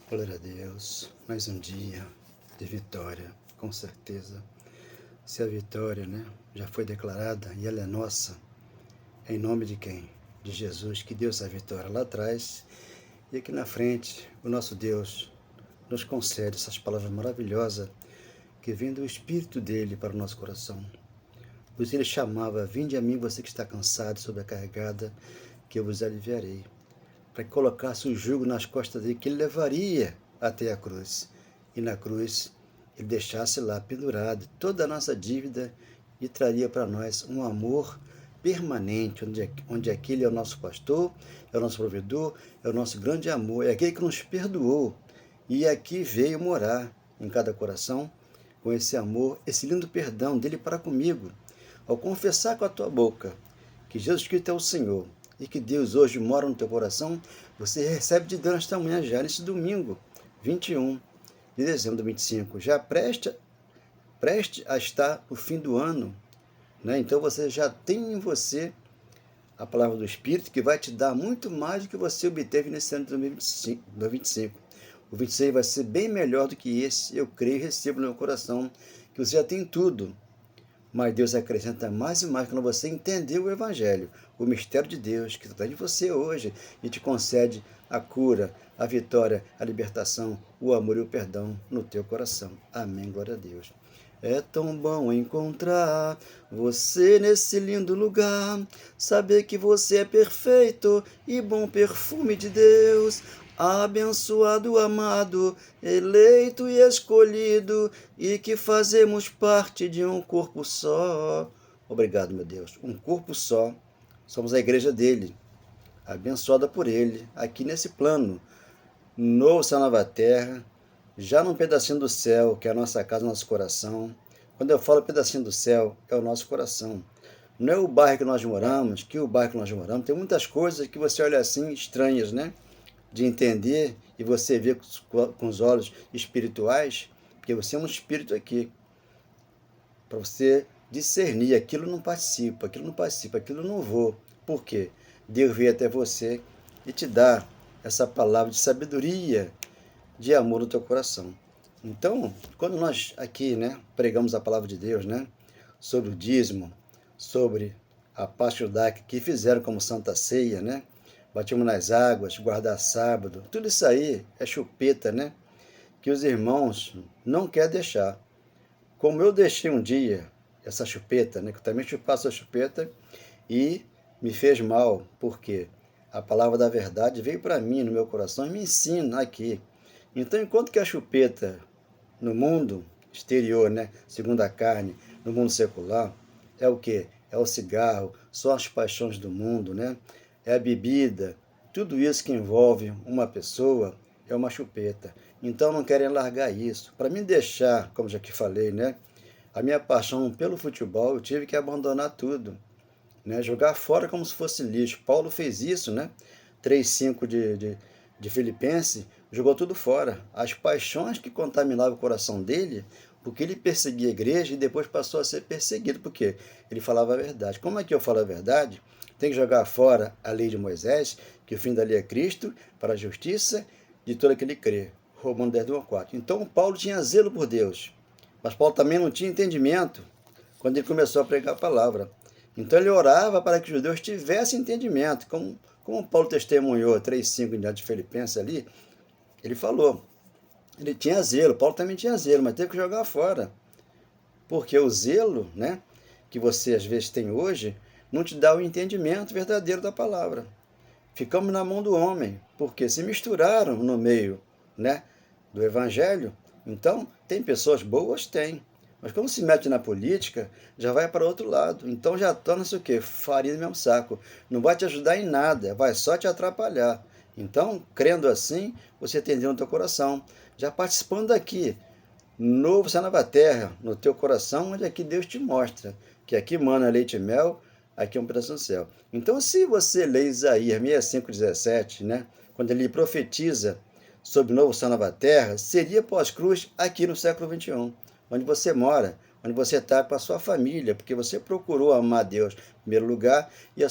Glória a Deus, mais um dia de vitória, com certeza. Se a vitória, já foi declarada e ela é nossa, em nome de quem? De Jesus, que deu essa vitória lá atrás e aqui na frente, o nosso Deus nos concede essas palavras maravilhosas que vêm do Espírito dele para o nosso coração. Por isso ele chamava: vinde a mim, você que está cansado, sobrecarregada, que eu vos aliviarei. Para que colocasse o jugo nas costas dele, que ele levaria até a cruz. E na cruz ele deixasse lá pendurado toda a nossa dívida e traria para nós um amor permanente, onde aquele é o nosso pastor, é o nosso provedor, é o nosso grande amor, é aquele que nos perdoou e aqui veio morar em cada coração com esse amor, esse lindo perdão dele para comigo. Ao confessar com a tua boca que Jesus Cristo é o Senhor e que Deus hoje mora no teu coração, você recebe de Deus nesta manhã já, nesse domingo, 21 de dezembro de 25, já preste a estar no fim do ano, Então você já tem em você a palavra do Espírito que vai te dar muito mais do que você obteve nesse ano de 2025. O 26 vai ser bem melhor do que esse, eu creio e recebo no meu coração, que você já tem tudo. Mas Deus acrescenta mais e mais quando você entender o Evangelho, o mistério de Deus que está em você hoje e te concede a cura, a vitória, a libertação, o amor e o perdão no teu coração. Amém, glória a Deus. É tão bom encontrar você nesse lindo lugar, saber que você é perfeito e bom perfume de Deus, abençoado, amado, eleito e escolhido, e que fazemos parte de um corpo só. Obrigado, meu Deus. Um corpo só. Somos a igreja dele, abençoada por ele, aqui nesse plano, novo céu, nova terra, já num pedacinho do céu, que é a nossa casa, nosso coração. Quando eu falo pedacinho do céu, é o nosso coração. Não é o bairro que nós moramos, tem muitas coisas que você olha assim, estranhas, de entender e você vê com os olhos espirituais, porque você é um espírito aqui, para você discernir, aquilo não participa, aquilo não vou. Por quê? Deus veio até você e te dá essa palavra de sabedoria, de amor no teu coração. Então, quando nós aqui, pregamos a palavra de Deus, sobre o dízimo, sobre a Páscoa judaica que fizeram como Santa Ceia, batimos nas águas, guardar sábado, tudo isso aí é chupeta, que os irmãos não querem deixar. Como eu deixei um dia essa chupeta, que eu também chupava essa chupeta e me fez mal, porque a palavra da verdade veio para mim, no meu coração, e me ensina aqui. Então, enquanto que a chupeta no mundo exterior, segundo a carne, no mundo secular, é o quê? É o cigarro, são as paixões do mundo, É a bebida, tudo isso que envolve uma pessoa é uma chupeta. Então não querem largar isso. Para me deixar, como já que falei, a minha paixão pelo futebol, eu tive que abandonar tudo, jogar fora como se fosse lixo. Paulo fez isso, 3:5 de Filipenses, jogou tudo fora. As paixões que contaminavam o coração dele, porque ele perseguia a igreja e depois passou a ser perseguido, porque ele falava a verdade. Como é que eu falo a verdade? Tem que jogar fora a lei de Moisés, que o fim da lei é Cristo, para a justiça de todo aquele que crê. Romanos 10:1-4. Então Paulo tinha zelo por Deus, mas Paulo também não tinha entendimento quando ele começou a pregar a palavra. Então ele orava para que os judeus tivessem entendimento, como Paulo testemunhou 3:5 de Filipenses ali, ele falou, ele tinha zelo, Paulo também tinha zelo, mas teve que jogar fora, porque o zelo, que você às vezes tem hoje, não te dá o entendimento verdadeiro da palavra. Ficamos na mão do homem, porque se misturaram no meio, do evangelho. Então, tem pessoas boas? Tem. Mas quando se mete na política, já vai para outro lado. Então já torna-se o quê? Farinha do mesmo saco. Não vai te ajudar em nada, vai só te atrapalhar. Então, crendo assim, você tem Deus no teu coração. Já participando aqui, novo céu, nova terra, no teu coração, onde aqui Deus te mostra que aqui mana leite e mel, aqui é um pedaço do céu. Então, se você lê Isaías 65:17, quando ele profetiza sobre o novo céu, nova terra, seria pós-cruz aqui no século 21, onde você mora, onde você está com a sua família, porque você procurou amar a Deus em primeiro lugar e a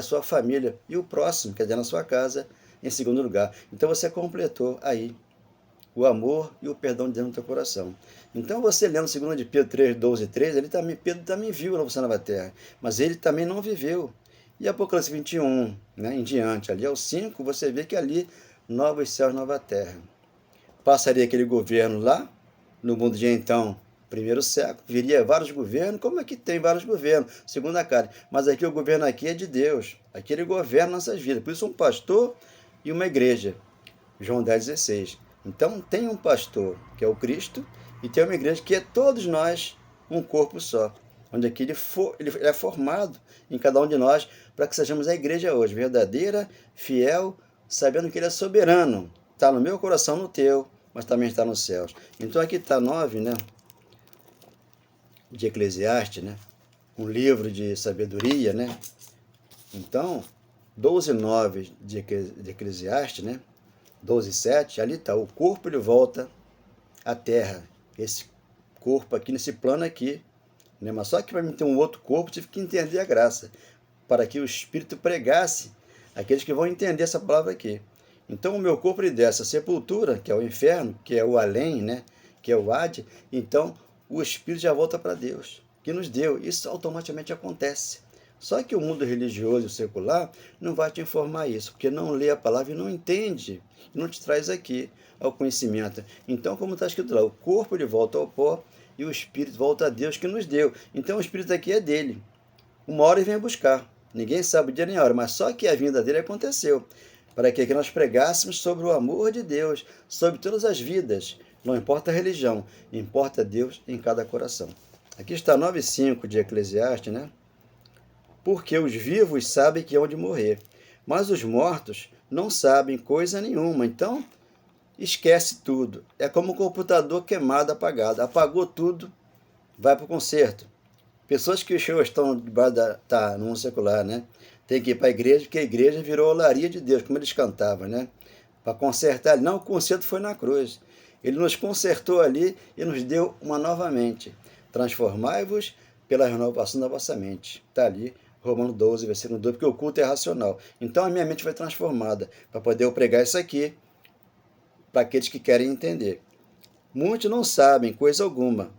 sua família, e o próximo, quer dizer, na sua casa, em segundo lugar. Então você completou aí. o amor e o perdão de Deus no teu coração. Então, você lendo 2 de Pedro 3, 12 e 13, Pedro também viu a nossa nova terra, mas ele também não viveu. E Apocalipse 21, né, em diante, ali ao 5, você vê que ali, novos céus, nova terra. Passaria aquele governo lá, no mundo de então, primeiro século, viria vários governos, como aqui tem vários governos, segundo a carne. Mas aqui o governo aqui é de Deus, aqui ele governa nossas vidas. Por isso um pastor e uma igreja, João 10,16. Então tem um pastor, que é o Cristo, e tem uma igreja que é todos nós um corpo só, onde aqui ele é formado em cada um de nós para que sejamos a igreja hoje, verdadeira, fiel, sabendo que ele é soberano. Está no meu coração, no teu, mas também está nos céus. Então aqui está 9, né, de Eclesiastes, né, um livro de sabedoria, né. Então, 12,9 de Eclesiastes, né, 12,7, ali está, o corpo ele volta à terra, esse corpo aqui, nesse plano aqui, né? Mas só que para mim ter um outro corpo, tive que entender a graça, para que o Espírito pregasse aqueles que vão entender essa palavra aqui. Então o meu corpo ele desce a sepultura, que é o inferno, que é o além, né? Que é o Hades, então o Espírito já volta para Deus, que nos deu, isso automaticamente acontece. Só que o mundo religioso e secular não vai te informar isso, porque não lê a palavra e não entende, e não te traz aqui ao conhecimento. Então, como está escrito lá, o corpo ele volta ao pó e o Espírito volta a Deus que nos deu. Então, o Espírito aqui é dele. Uma hora ele vem buscar. Ninguém sabe o dia nem a hora, mas só que a vinda dele aconteceu. Para que nós pregássemos sobre o amor de Deus, sobre todas as vidas. Não importa a religião, importa Deus em cada coração. Aqui está 9,5 de Eclesiastes, né? Porque os vivos sabem que hão de morrer, mas os mortos não sabem coisa nenhuma. Então, esquece tudo. É como um computador queimado, apagado. Apagou tudo, vai para o conserto. Pessoas que estão debaixo no mundo secular, né? Tem que ir para a igreja, porque a igreja virou a olaria de Deus, como eles cantavam, né? Para consertar. Não, o conserto foi na cruz. Ele nos consertou ali e nos deu uma nova mente. Transformai-vos pela renovação da vossa mente. Está ali, Romanos 12, versículo 2, porque o culto é racional. Então a minha mente foi transformada para poder eu pregar isso aqui para aqueles que querem entender. Muitos não sabem coisa alguma.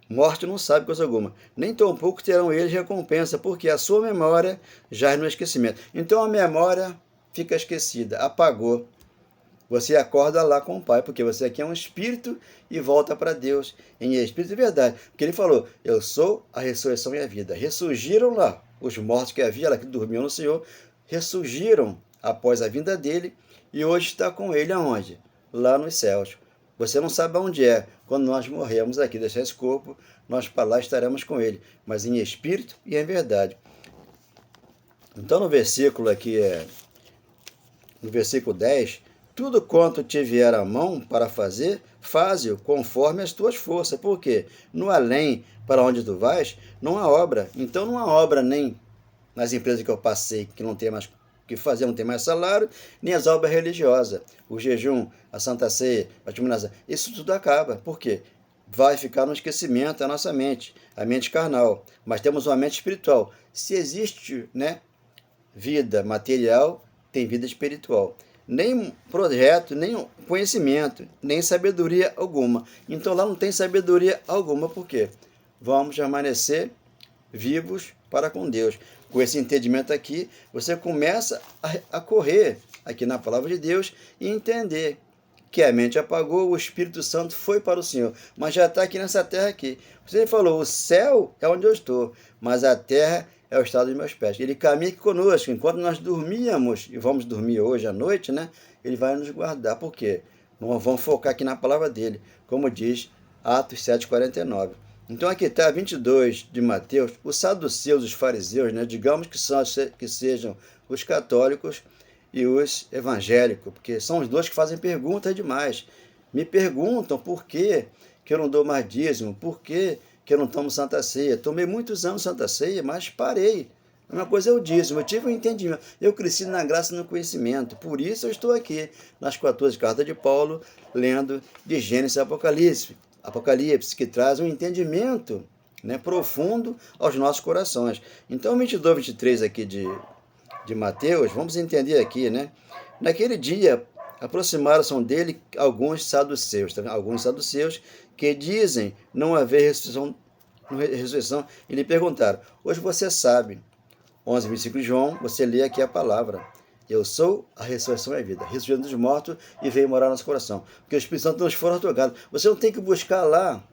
Morte não sabe coisa alguma. Nem tampouco terão eles recompensa, porque a sua memória jaz no esquecimento. Então a memória fica esquecida, apagou. Você acorda lá com o Pai, porque você aqui é um espírito e volta para Deus em espírito e verdade. Porque ele falou, eu sou a ressurreição e a vida. Ressurgiram lá, os mortos que havia lá, que dormiam no Senhor, ressurgiram após a vinda dele e hoje está com ele aonde? Lá nos céus. Você não sabe aonde é. Quando nós morremos aqui, deixar esse corpo, nós para lá estaremos com ele, mas em espírito e em verdade. Então no versículo aqui, no versículo 10, tudo quanto te vier à mão para fazer, faze-o conforme as tuas forças. Por quê? No além, para onde tu vais, não há obra. Então não há obra nem nas empresas que eu passei, que não tem mais o que fazer, não tem mais salário, nem as obras religiosas. O jejum, a Santa Ceia, a iluminação, isso tudo acaba. Por quê? Vai ficar no esquecimento a nossa mente, a mente carnal. Mas temos uma mente espiritual. Se existe, né, vida material, tem vida espiritual. Nem projeto, nem conhecimento, nem sabedoria alguma. Então lá não tem sabedoria alguma, por quê? Vamos permanecer vivos para com Deus. Com esse entendimento aqui, você começa a correr aqui na palavra de Deus e entender que a mente apagou, o Espírito Santo foi para o Senhor, mas já está aqui nessa terra aqui. Você falou, o céu é onde eu estou, mas a terra é o estado dos meus pés. Ele caminha aqui conosco, enquanto nós dormíamos, e vamos dormir hoje à noite, né? Ele vai nos guardar. Por quê? Nós vamos focar aqui na palavra dele, como diz Atos 7,49. Então aqui está 22 de Mateus, os saduceus, os fariseus, né? Digamos que sejam os católicos e os evangélicos, porque são os dois que fazem perguntas demais. Me perguntam por que eu não dou mais dízimo, por que eu não tomo Santa Ceia. Tomei muitos anos Santa Ceia, mas parei. Uma coisa é o dízimo, eu tive um entendimento. Eu cresci na graça e no conhecimento. Por isso eu estou aqui, nas 14 cartas de Paulo, lendo de Gênesis e Apocalipse, que traz um entendimento, né, profundo aos nossos corações. Então, 22, 23 aqui de Mateus, vamos entender aqui, né? Naquele dia, aproximaram-se dele alguns saduceus, que dizem não haver ressurreição, e lhe perguntaram: hoje você sabe, 11:25 de João, você lê aqui a palavra: eu sou a ressurreição e a vida, ressurgiu dos mortos e veio morar no nosso coração, porque o Espírito Santo nos foi otorgado. Você não tem que buscar lá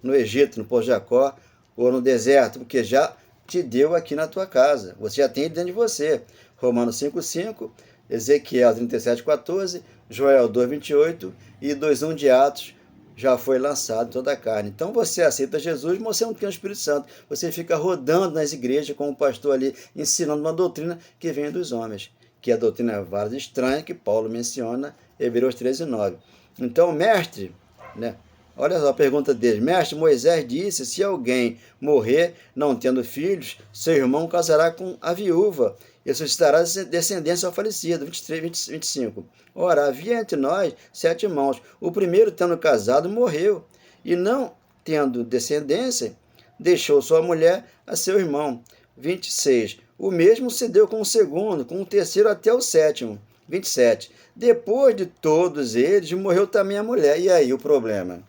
no Egito, no Poço de Jacó ou no deserto, porque já te deu aqui na tua casa, você já tem ele dentro de você. Romanos 5:5, Ezequiel 37:14, Joel 2:28 e 2:1 de Atos, já foi lançado toda a carne. Então você aceita Jesus, mas você não tem o Espírito Santo. Você fica rodando nas igrejas com o pastor ali, ensinando uma doutrina que vem dos homens, que é a doutrina várias estranha que Paulo menciona em Hebreus 13:9. Então, mestre, né? Olha só a pergunta dele. Mestre, Moisés disse, se alguém morrer não tendo filhos, seu irmão casará com a viúva e suscitará descendência ao falecido. 23, 25. Ora, havia entre nós 7 irmãos. O primeiro, tendo casado, morreu, e não tendo descendência, deixou sua mulher a seu irmão. 26. O mesmo se deu com o segundo, com o terceiro até o sétimo. 27. Depois de todos eles, morreu também a mulher. E aí o problema?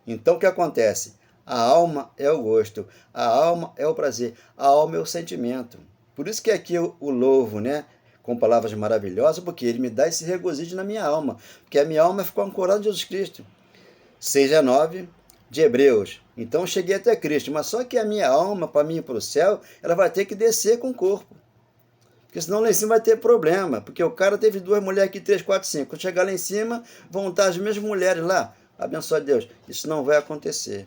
Então, o que acontece? A alma é o gosto, a alma é o prazer, a alma é o sentimento. Por isso que aqui eu o louvo, né? Com palavras maravilhosas, porque ele me dá esse regozijo na minha alma, porque a minha alma ficou ancorada em Jesus Cristo. 6:9 de Hebreus. Então, eu cheguei até Cristo, mas só que a minha alma, para mim ir para o céu, ela vai ter que descer com o corpo. Porque senão lá em cima vai ter problema, porque o cara teve 2 mulheres aqui, 3, 4, 5. Quando chegar lá em cima, vão estar as mesmas mulheres lá. Abençoe Deus. Isso não vai acontecer.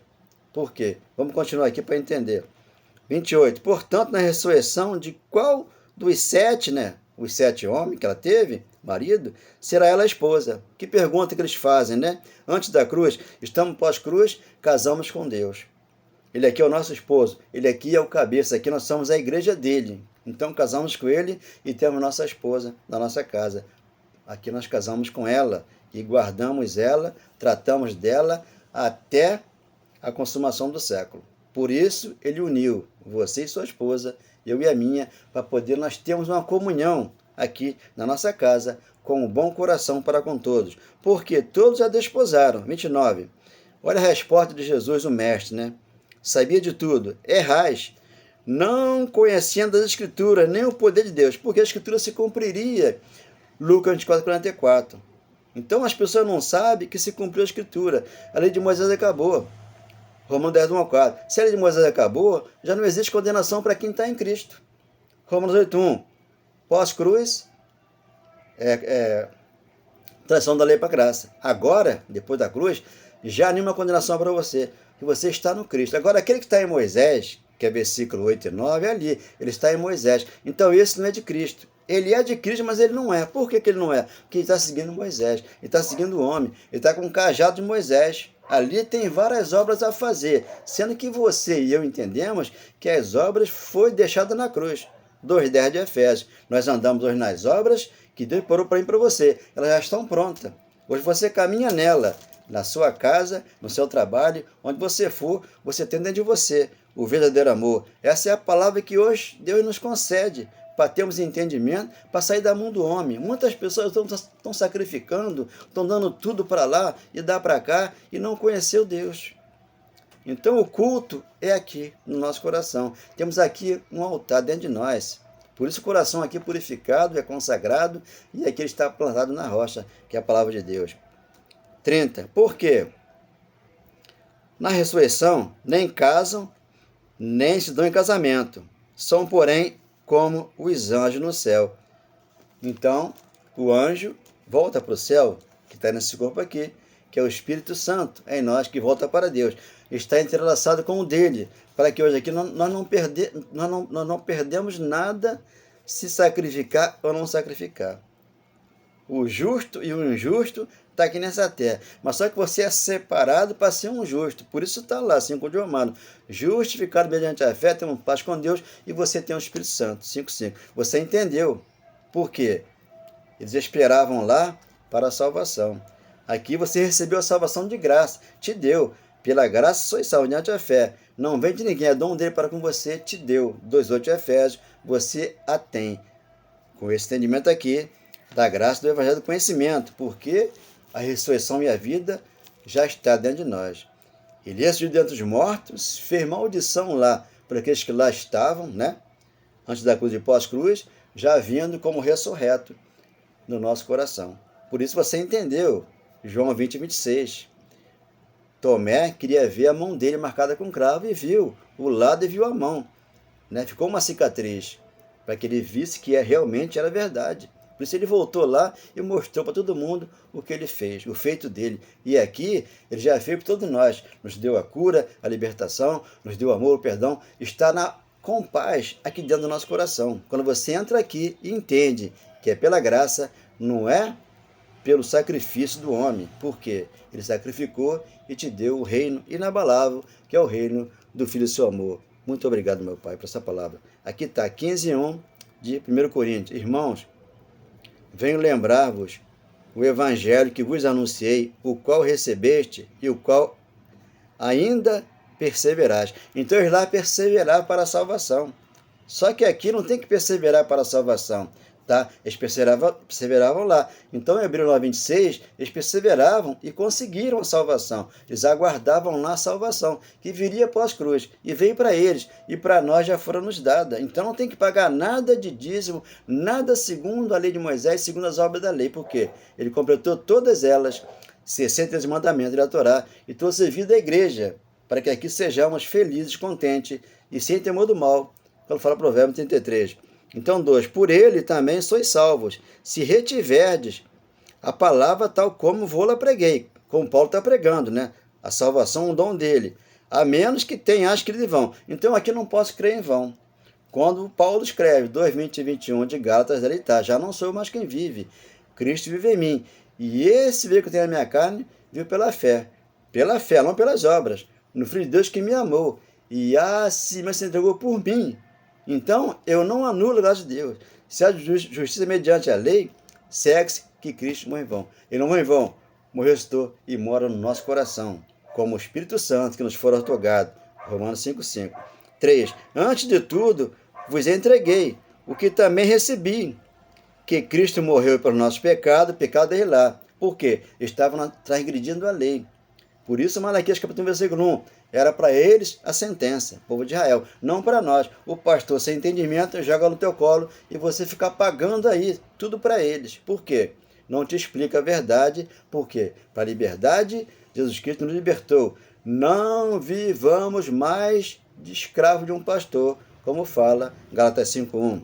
Por quê? Vamos continuar aqui para entender. 28. Portanto, na ressurreição de qual dos 7, né? Os 7 homens que ela teve, marido, será ela a esposa? Que pergunta que eles fazem, né? Antes da cruz, estamos pós-cruz, casamos com Deus. Ele aqui é o nosso esposo, ele aqui é o cabeça, aqui nós somos a igreja dele. Então casamos com ele e temos nossa esposa na nossa casa. Aqui nós casamos com ela e guardamos ela, tratamos dela até a consumação do século. Por isso, ele uniu você e sua esposa, eu e a minha, para poder nós termos uma comunhão aqui na nossa casa, com um bom coração para com todos. Porque todos a desposaram. 29. Olha a resposta de Jesus, o mestre, né? Sabia de tudo. Errais, não conhecendo as Escrituras, nem o poder de Deus, porque a Escritura se cumpriria. Lucas 24:44. Então as pessoas não sabem que se cumpriu a Escritura. A lei de Moisés acabou. Romanos 10:1-4. Se a lei de Moisés acabou, já não existe condenação para quem está em Cristo. Romanos 8:1. Pós-cruz, transição da lei para a graça. Agora, depois da cruz, já nenhuma condenação para você, que você está no Cristo. Agora, aquele que está em Moisés, que é versículo 8 e 9, é ali, ele está em Moisés. Então, esse não é de Cristo. Ele é de Cristo, mas ele não é. Por que ele não é? Porque ele está seguindo Moisés, ele está seguindo o homem, ele está com o cajado de Moisés. Ali tem várias obras a fazer, sendo que você e eu entendemos que as obras foram deixadas na cruz. 2:10 de Efésios. Nós andamos hoje nas obras que Deus parou para mim e para você. Elas já estão prontas. Hoje você caminha nela, na sua casa, no seu trabalho, onde você for, você tem dentro de você o verdadeiro amor. Essa é a palavra que hoje Deus nos concede, para termos entendimento, para sair da mão do homem. Muitas pessoas estão sacrificando, estão dando tudo para lá e dá para cá e não conheceu Deus. Então o culto é aqui, no nosso coração. Temos aqui um altar dentro de nós. Por isso o coração aqui purificado, é consagrado, e aqui ele está plantado na rocha, que é a palavra de Deus. 30. Por quê? Na ressurreição, nem casam, nem se dão em casamento. São, porém, como os anjos no céu. Então, o anjo volta para o céu, que está nesse corpo aqui, que é o Espírito Santo, é em nós, que volta para Deus. Está entrelaçado com o dele, para que hoje aqui nós não perdemos nada se sacrificar ou não sacrificar. O justo e o injusto está aqui nessa terra, mas só que você é separado para ser um justo. Por isso está lá, 5 de Romanos. Justificado mediante a fé, temos paz com Deus e você tem o Espírito Santo. 5:5. Você entendeu por quê? Eles esperavam lá para a salvação. Aqui você recebeu a salvação de graça, te deu. Pela graça sois salvos mediante a fé. Não vem de ninguém, é dom dele para com você, te deu. 2:8 de Efésios, você a tem. Com esse entendimento aqui, da graça do evangelho do conhecimento, porque a ressurreição e a vida já está dentro de nós. Ele ressuscitou dentre os mortos, fez maldição lá para aqueles que lá estavam, né? Antes da cruz e pós-cruz, já vindo como ressurreto no nosso coração. Por isso você entendeu, João 20, 26. Tomé queria ver a mão dele marcada com cravo e viu o lado e viu a mão. Né? Ficou uma cicatriz, para que ele visse que realmente era verdade. Por isso ele voltou lá e mostrou para todo mundo o que ele fez, o feito dele. E aqui ele já fez para todos nós. Nos deu a cura, a libertação, nos deu amor, o perdão. Está com paz aqui dentro do nosso coração. Quando você entra aqui e entende que é pela graça, não é pelo sacrifício do homem. Por quê? Ele sacrificou e te deu o reino inabalável, que é o reino do Filho do seu amor. Muito obrigado, meu Pai, por essa palavra. Aqui está 15:1 de 1 Coríntios. Irmãos, venho lembrar-vos o evangelho que vos anunciei, o qual recebeste e o qual ainda perseverais. Então, eles lá perseveraram para a salvação. Só que aqui não tem que perseverar para a salvação. Tá? Eles perseveravam lá. Então, em Hebreus 9:26, eles perseveravam e conseguiram a salvação. Eles aguardavam lá a salvação, que viria pós-cruz. E veio para eles, e para nós já foram nos dada. Então, não tem que pagar nada de dízimo, nada segundo a lei de Moisés, segundo as obras da lei. Por quê? Ele completou todas elas, 63 mandamentos da Torá, e trouxe vida à igreja, para que aqui sejamos felizes, contentes e sem temor do mal. Quando fala Provérbio 33. Então, 2. Por ele também sois salvos, se retiverdes a palavra tal como vou-la preguei, como Paulo está pregando, né? A salvação é um dom dele, a menos que tenhas crido em vão. Então, aqui não posso crer em vão. Quando Paulo escreve, 2:20 e 21 de Gálatas, ele está, já não sou eu mais quem vive, Cristo vive em mim. E esse viver que eu tenho na minha carne, vivo pela fé, não pelas obras, no Filho de Deus que me amou, e assim se entregou por mim. Então, eu não anulo a graça de Deus. Se a justiça mediante a lei, segue-se que Cristo morreu em vão. Ele não morreu em vão, morreu, ressuscitou e mora no nosso coração, como o Espírito Santo que nos for otorgado. Romanos 5:5. 3. Antes de tudo, vos entreguei o que também recebi, que Cristo morreu pelo nosso pecado, pecado dele lá. Por quê? Estavam transgredindo a lei. Por isso, Malaquias capítulo 1, versículo 1, era para eles a sentença, povo de Israel, não para nós. O pastor sem entendimento joga no teu colo e você fica pagando aí tudo para eles. Por quê? Não te explica a verdade. Por quê? Para a liberdade, Jesus Cristo nos libertou. Não vivamos mais de escravo de um pastor, como fala Gálatas 5:1.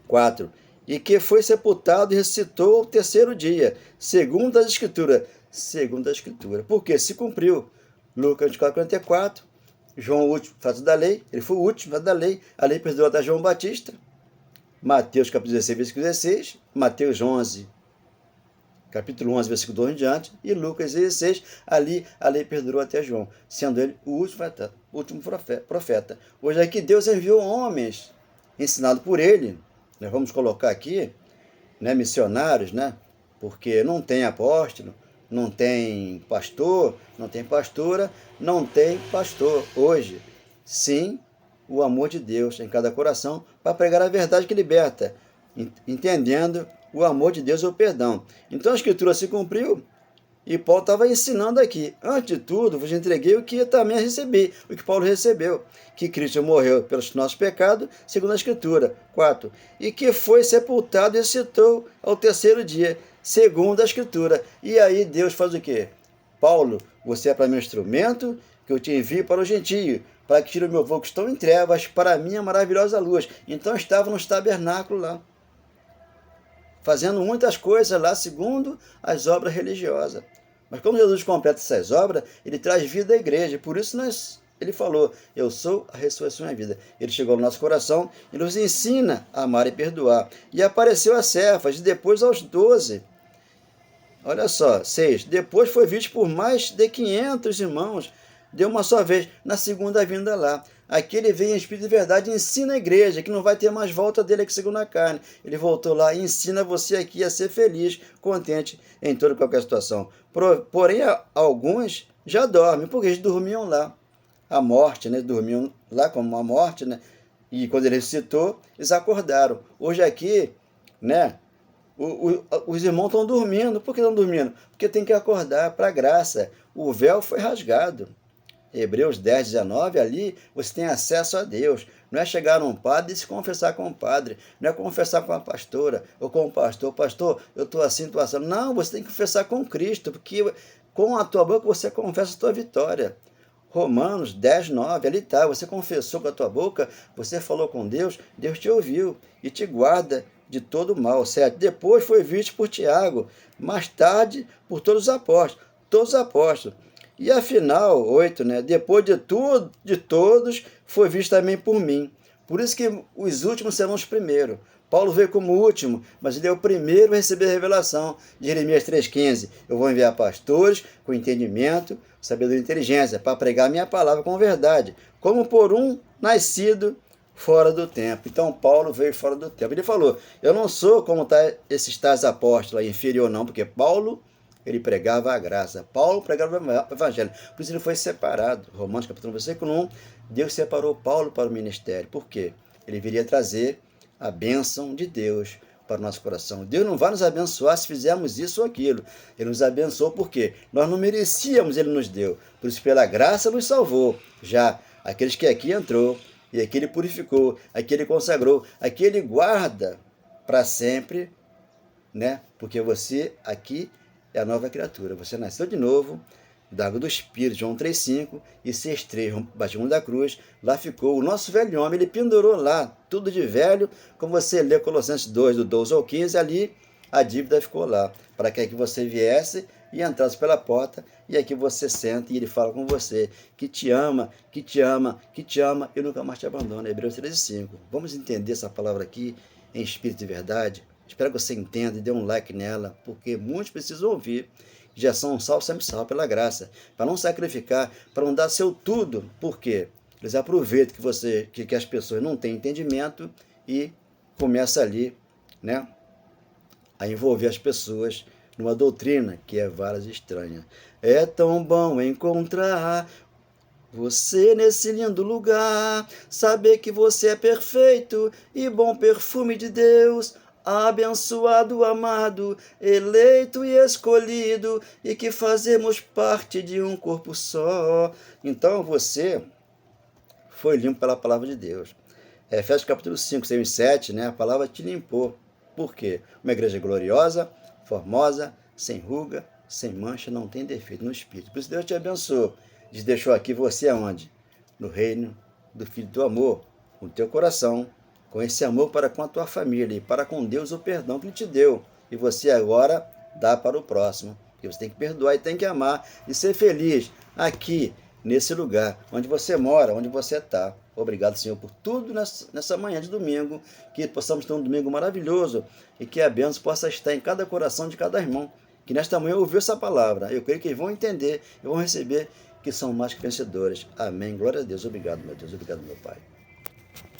4. E que foi sepultado e ressuscitou ao terceiro dia, segundo as Escrituras. Segundo a Escritura. Porque se cumpriu. Lucas 4:44, João, o último fato da lei, ele foi o último fato da lei, a lei perdoou até João Batista. Mateus capítulo 16, versículo 16, Mateus 11, capítulo 11, versículo 2 em diante, e Lucas 16, ali a lei perdoou até João, sendo ele o último profeta. Hoje aqui Deus enviou homens, ensinados por ele, nós vamos colocar aqui, né, missionários, né, porque não tem apóstolo, não tem pastor, não tem pastora, não tem pastor hoje. Sim, o amor de Deus em cada coração para pregar a verdade que liberta, entendendo o amor de Deus e o perdão. Então a Escritura se cumpriu e Paulo estava ensinando aqui. Antes de tudo, vos entreguei o que eu também recebi, o que Paulo recebeu, que Cristo morreu pelos nossos pecados, segundo a Escritura. 4. E que foi sepultado e ressuscitou ao terceiro dia, segundo a Escritura. E aí Deus faz o quê? Paulo, você é para meu instrumento, que eu te envio para o gentio, para que tire o meu povo que estão em trevas, para a minha maravilhosa luz. Então estava nos tabernáculos lá, fazendo muitas coisas lá, segundo as obras religiosas. Mas quando Jesus completa essas obras, ele traz vida à igreja. Por isso ele falou, eu sou a ressurreição e a vida. Ele chegou no nosso coração e nos ensina a amar e perdoar. E apareceu a Cefas, e depois aos 12. Olha só, 6. Depois foi visto por mais de 500 irmãos, de uma só vez, na segunda vinda lá. Aqui ele vem em espírito de verdade e ensina a igreja, que não vai ter mais volta dele aqui segundo a carne. Ele voltou lá e ensina você aqui a ser feliz, contente em toda e qualquer situação. Porém, alguns já dormem, porque eles dormiam lá. A morte, né? Dormiam lá como a morte, né? E quando ele ressuscitou, eles acordaram. Hoje aqui, né? Os irmãos estão dormindo. Por que estão dormindo? Porque tem que acordar para a graça. O véu foi rasgado. Hebreus 10, 19, ali você tem acesso a Deus. Não é chegar num padre e se confessar com o padre. Não é confessar com a pastora ou com o pastor. Pastor, eu estou assim, estou assim. Não, você tem que confessar com Cristo, porque com a tua boca você confessa a tua vitória. Romanos 10, 9, ali está. Você confessou com a tua boca, você falou com Deus, Deus te ouviu e te guarda de todo mal, certo? Depois foi visto por Tiago, mais tarde por todos os apóstolos. Todos os apóstolos. E afinal, 8, né? Depois de tudo, de todos, foi visto também por mim. Por isso que os últimos serão os primeiros. Paulo veio como último, mas ele é o primeiro a receber a revelação. De Jeremias 3,15. Eu vou enviar pastores com entendimento, sabedoria e inteligência, para pregar a minha palavra com verdade, como por um nascido fora do tempo. Então Paulo veio fora do tempo. Ele falou, eu não sou como esses tais apóstolos, inferior não, porque Paulo, ele pregava a graça. Paulo pregava o evangelho. Por isso ele foi separado. Romanos capítulo 1, versículo 1, Deus separou Paulo para o ministério. Por quê? Ele viria trazer a bênção de Deus para o nosso coração. Deus não vai nos abençoar se fizermos isso ou aquilo. Ele nos abençoou porque nós não merecíamos, ele nos deu. Por isso, pela graça, nos salvou. Já aqueles que aqui entrou, e aqui ele purificou, aqui ele consagrou, aqui ele guarda para sempre, né? Porque você aqui é a nova criatura. Você nasceu de novo, da água do Espírito, João 3,5, e 6,3, batismo da cruz, lá ficou o nosso velho homem, ele pendurou lá, tudo de velho, como você lê Colossenses 2, do 12 ao 15, ali a dívida ficou lá, para que aqui você viesse e entrasse pela porta, e aqui você senta e ele fala com você, que te ama, que te ama, que te ama, e nunca mais te abandona. Hebreus 13,5. Vamos entender essa palavra aqui em espírito e verdade? Espero que você entenda e dê um like nela, porque muitos precisam ouvir. Já são salvos, sempre salvos pela graça, para não sacrificar, para não dar seu tudo. Por quê? Eles aproveitam que as pessoas não têm entendimento e começa ali, né, a envolver as pessoas numa doutrina que é várias estranha. É tão bom encontrar você nesse lindo lugar, saber que você é perfeito e bom perfume de Deus, abençoado, amado, eleito e escolhido, e que fazemos parte de um corpo só. Então você foi limpo pela palavra de Deus. Efésios capítulo 5, 6 e 7, né? A palavra te limpou. Por quê? Uma igreja gloriosa, formosa, sem ruga, sem mancha, não tem defeito no Espírito. Por isso Deus te abençoou. Te deixou aqui você aonde? No reino do Filho do amor, com o teu coração, com esse amor para com a tua família e para com Deus o perdão que Ele te deu. E você agora dá para o próximo. Porque você tem que perdoar e tem que amar e ser feliz aqui, nesse lugar, onde você mora, onde você está. Obrigado, Senhor, por tudo nessa manhã de domingo, que possamos ter um domingo maravilhoso e que a bênção possa estar em cada coração de cada irmão, que nesta manhã ouviu essa palavra. Eu creio que eles vão entender e vão receber que são mais que vencedores. Amém. Glória a Deus. Obrigado, meu Deus. Obrigado, meu Pai.